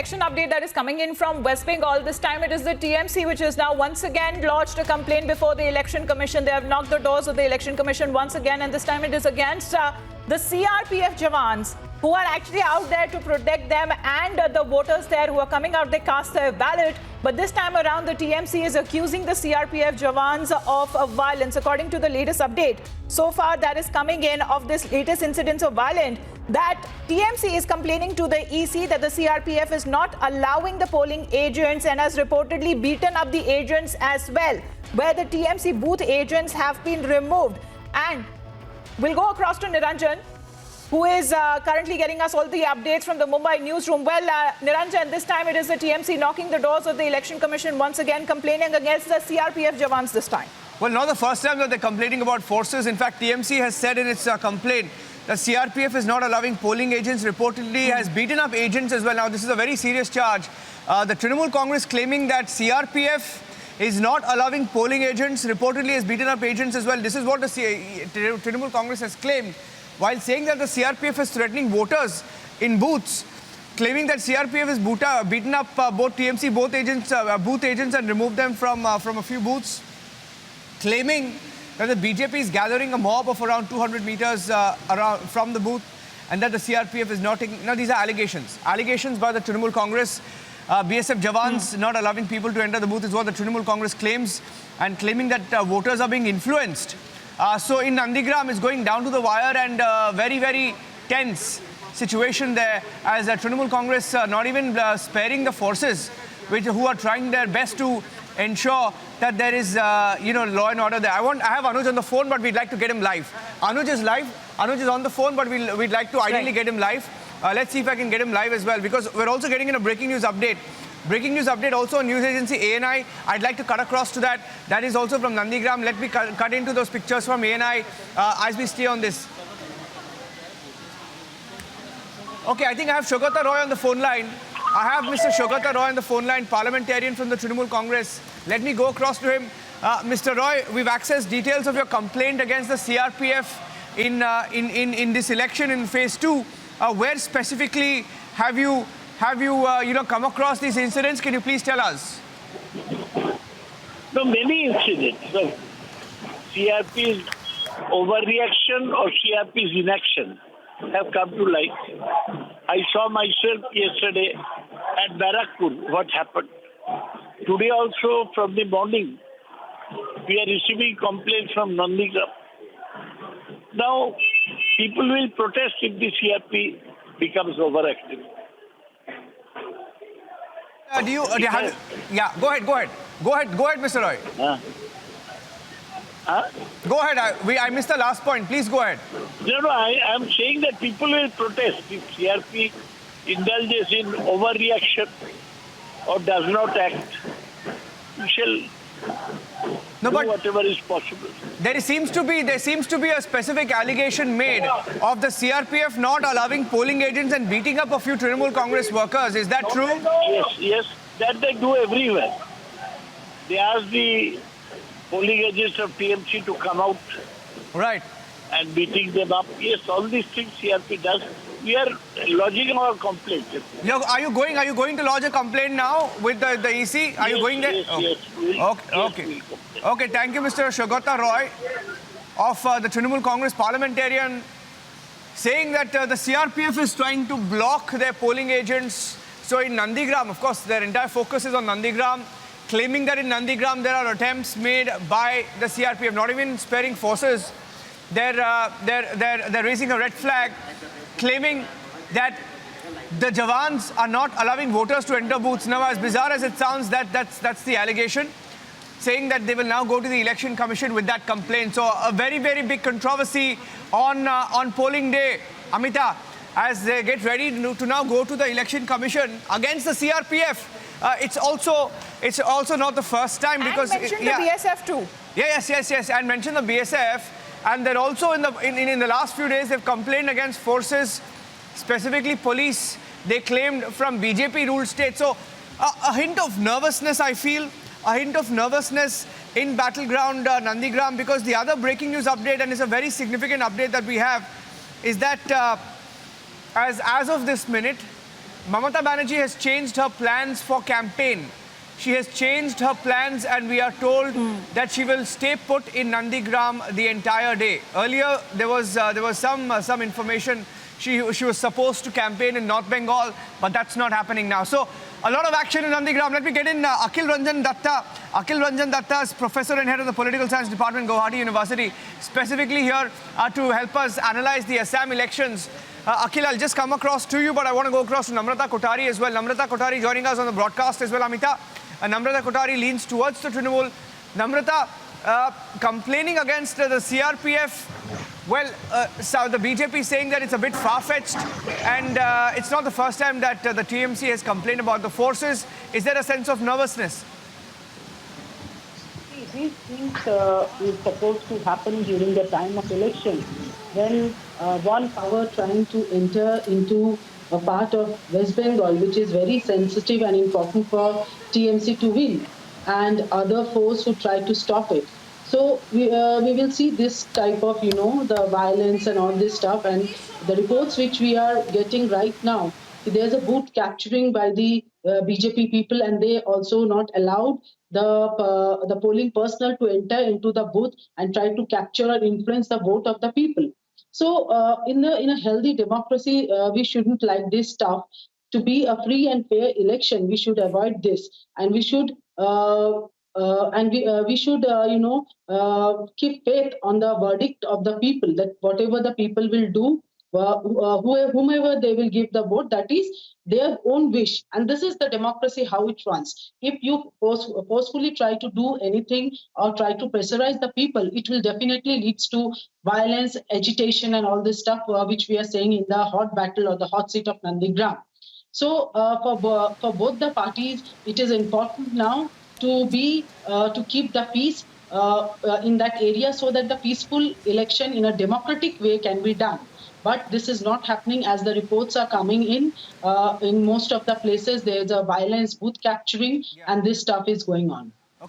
election update that is coming in from West Bengal. This time it is the TMC which has now once again lodged a complaint before the Election Commission. They have knocked the doors of the Election Commission once again, and this time it is against the CRPF Jawans, who are actually out there to protect them and the voters there who are coming out, they cast their ballot. But this time around, the TMC is accusing the CRPF Jawans of violence. According to the latest update, so far that is coming in of this latest incidents of violence, that TMC is complaining to the EC that the CRPF is not allowing the polling agents and has reportedly beaten up the agents as well, where the TMC booth agents have been removed. And we'll go across to Niranjan, who is currently getting us all the updates from the Mumbai newsroom. Well, Niranjan, this time it is the TMC knocking the doors of the Election Commission once again, complaining against the CRPF Jawans this time. Well, not the first time that they're complaining about forces. In fact, TMC has said in its complaint that CRPF is not allowing polling agents, reportedly has beaten up agents as well. Now, this is a very serious charge. The Trinamool Congress claiming that CRPF is not allowing polling agents, reportedly has beaten up agents as well. This is what the Trinamool Congress has claimed, while saying that the CRPF is threatening voters in booths, claiming that CRPF has beaten up both TMC booth agents and removed them from a few booths, claiming that the BJP is gathering a mob of around 200 meters around from the booth, and that the CRPF is not taking. Now, these are allegations. Allegations by the Trinamool Congress. BSF Jawans not allowing people to enter the booth is what the Trinamool Congress claims, and claiming that voters are being influenced. So in Nandigram, it's going down to the wire, and very, very tense situation there, as Trinamool Congress not even sparing the forces who are trying their best to ensure that there is, law and order there. I have Anuj on the phone, but we'd like to get him live. Anuj is live. Anuj is on the phone, but we'd like to ideally get him live. Let's see if I can get him live as well, because we're also getting in a breaking news update. Breaking news update also on news agency ANI. I'd like to cut across to that. That is also from Nandigram. Let me cut into those pictures from ANI as we stay on this. Okay, I think I have Shogata Roy on the phone line. I have Mr. Shogata Roy on the phone line, parliamentarian from the Trinamool Congress. Let me go across to him. Mr. Roy, we've accessed details of your complaint against the CRPF in this election in phase 2. Where specifically have you come across these incidents? Can you please tell us? No, many incidents. So, CRP's overreaction or CRP's inaction have come to light. I saw myself yesterday at Barakpur what happened. Today also from the morning, we are receiving complaints from Nandigram. Now, people will protest if the CRP becomes overactive. Go ahead, Mr. Roy. Go ahead. I missed the last point. Please go ahead. No, I am saying that people will protest if CRP indulges in overreaction or does not act. We shall do whatever is possible. There seems to be a specific allegation made of the CRPF not allowing polling agents and beating up a few Trinamool Congress workers. Is that true? Yes. That they do everywhere. They ask the polling agents of TMC to come out. Right. And beating them up. Yes, all these things CRP does. We are lodging our complaint. Are you going to lodge a complaint now with the EC? Are you going there? Yes. Okay, thank you, Mr. Shogata Roy of the Trinamool Congress parliamentarian, saying that the CRPF is trying to block their polling agents. So in Nandigram, of course, their entire focus is on Nandigram, claiming that in Nandigram there are attempts made by the CRPF, not even sparing forces. They're raising a red flag, claiming that the Jawans are not allowing voters to enter booths. Now, as bizarre as it sounds, that's the allegation, saying that they will now go to the Election Commission with that complaint. So a very, very big controversy on polling day, Amita, as they get ready to now go to the Election Commission against the CRPF. It's also not the first time, because and mention the BSF too. Yes, and mention the BSF. And then also in the last few days, they've complained against forces, specifically police, they claimed, from BJP-ruled states. So a hint of nervousness, I feel, a hint of nervousness in battleground Nandigram, because the other breaking news update, and it's a very significant update that we have, is that as of this minute, Mamata Banerjee has changed her plans for campaign. She has changed her plans, and we are told that she will stay put in Nandigram the entire day. Earlier, there was some information she was supposed to campaign in North Bengal, but that's not happening now. So a lot of action in Nandigram. Let me get in Akhil Ranjan Datta. Akhil Ranjan Datta is professor and head of the Political Science Department, Guwahati University, specifically here to help us analyze the Assam elections. Akhil, I'll just come across to you, but I want to go across to Namrata Kothari as well. Namrata Kothari joining us on the broadcast as well, Amita. Namrata Kothari leans towards the Trinamool. Namrata, complaining against the CRPF. Well, so the BJP is saying that it's a bit far-fetched, and it's not the first time that the TMC has complained about the forces. Is there a sense of nervousness? These things is supposed to happen during the time of election, when one power trying to enter into a part of West Bengal, which is very sensitive and important for TMC to win, and other force who try to stop it. So we will see this type of, the violence and all this stuff, and the reports which we are getting right now. There's a booth capturing by the BJP people, and they also not allowed the polling personnel to enter into the booth and try to capture or influence the vote of the people. So in a healthy democracy, we shouldn't like this stuff. To be a free and fair election, we should avoid this, and we should keep faith on the verdict of the people, that whatever the people will do, whomever they will give the vote, that is their own wish. And this is the democracy, how it runs. If you forcefully try to do anything or try to pressurize the people, it will definitely lead to violence, agitation, and all this stuff, which we are saying in the hot battle or the hot seat of Nandigram. So for both the parties, it is important now to keep the peace in that area, so that the peaceful election in a democratic way can be done. But this is not happening, as the reports are coming in. In most of the places, there's a violence, booth capturing, and this stuff is going on.